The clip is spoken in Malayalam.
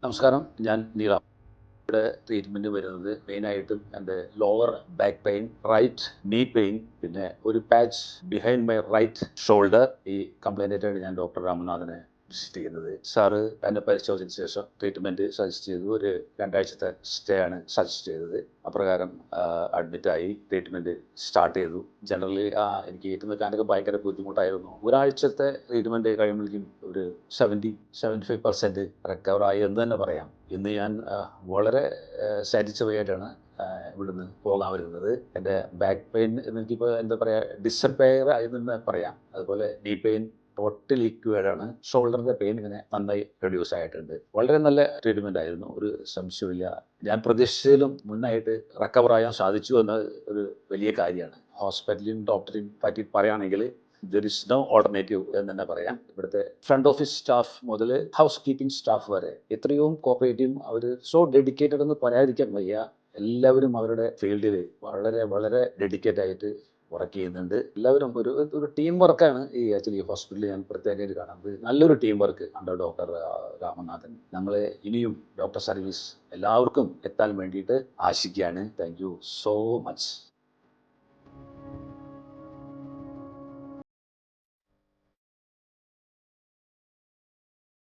നമസ്കാരം, ഞാൻ നീറാം. ഇവിടെ ട്രീറ്റ്മെൻറ്റ് വരുന്നത് മെയിനായിട്ടും എൻ്റെ lower back pain, right knee pain, പിന്നെ ഒരു patch behind my right shoulder. ഈ കംപ്ലൈൻറ്റായിട്ടാണ് ഞാൻ ഡോക്ടർ രാമനാഥനെ വിസിറ്റ് ചെയ്യുന്നത്. സാറ് എന്നെ പരിശോധിച്ച ശേഷം ട്രീറ്റ്മെൻറ്റ് സജസ്റ്റ് ചെയ്തു. ഒരു 2 ആഴ്ചത്തെ സ്റ്റേ ആണ് സജസ്റ്റ് ചെയ്തത്. അപ്രകാരം അഡ്മിറ്റായി ട്രീറ്റ്മെൻറ്റ് സ്റ്റാർട്ട് ചെയ്തു. ജനറലി എനിക്ക് ഏറ്റവും നിൽക്കാനൊക്കെ ഭയങ്കര ബുദ്ധിമുട്ടായിരുന്നു. ഒരാഴ്ചത്തെ ട്രീറ്റ്മെൻറ്റ് കഴിയുമ്പോഴേക്കും ഒരു 75% റിക്കവറായി എന്ന് തന്നെ പറയാം. ഇന്ന് ഞാൻ വളരെ സാറ്റിസ്ഫൈ ആയിട്ടാണ് ഇവിടുന്ന് പോകാൻ വരുന്നത്. എൻ്റെ ബാക്ക് പെയിൻ എനിക്കിപ്പോൾ എന്താ പറയുക, ഡിസപ്പയർ ആയെന്ന് തന്നെ പറയാം. അതുപോലെ നീ പെയിൻ ടോട്ടലി ക്യൂർഡാണ്. ഷോൾഡറിൻ്റെ പെയിൻ ഇങ്ങനെ നന്നായി റെഡ്യൂസ് ആയിട്ടുണ്ട്. വളരെ നല്ല ട്രീറ്റ്മെൻ്റ് ആയിരുന്നു, ഒരു സംശയമില്ല. ഞാൻ പ്രതീക്ഷിച്ചതിലും മുന്നായിട്ട് റിക്കവർ ആകാൻ സാധിച്ചു എന്ന ഒരു വലിയ കാര്യമാണ്. ഹോസ്പിറ്റലിലും ഡോക്ടറെയും പറ്റി പറയുകയാണെങ്കിൽ ദർ ഇസ് നോ ഓൾട്ടർനേറ്റീവ് എന്ന് തന്നെ പറയാം. ഇവിടുത്തെ ഫ്രണ്ട് ഓഫീസ് സ്റ്റാഫ് മുതൽ ഹൗസ് കീപ്പിംഗ് സ്റ്റാഫ് വരെ എത്രയും കോപ്പറേറ്റീവും അവർ സോ ഡെഡിക്കേറ്റഡ് എന്ന് പറയാതിരിക്കാൻ വയ്യ. എല്ലാവരും അവരുടെ ഫീൽഡിൽ വളരെ വളരെ ഡെഡിക്കേറ്റ് ആയിട്ട് വർക്ക് ചെയ്യുന്നുണ്ട്. എല്ലാവരും ഒരു ടീം വർക്കാണ് ഈ ആക്ച്വലി ഹോസ്പിറ്റലിൽ ഞാൻ പ്രത്യേകമായിട്ട് കാണുന്നത്. നല്ലൊരു team work under doctor Ramanathan. നമ്മൾ ഇനിയും ഡോക്ടർ സർവീസ് എല്ലാവർക്കും എത്താൻ വേണ്ടിയിട്ട് ആശിക്കുകയാണ്. Thank you so much.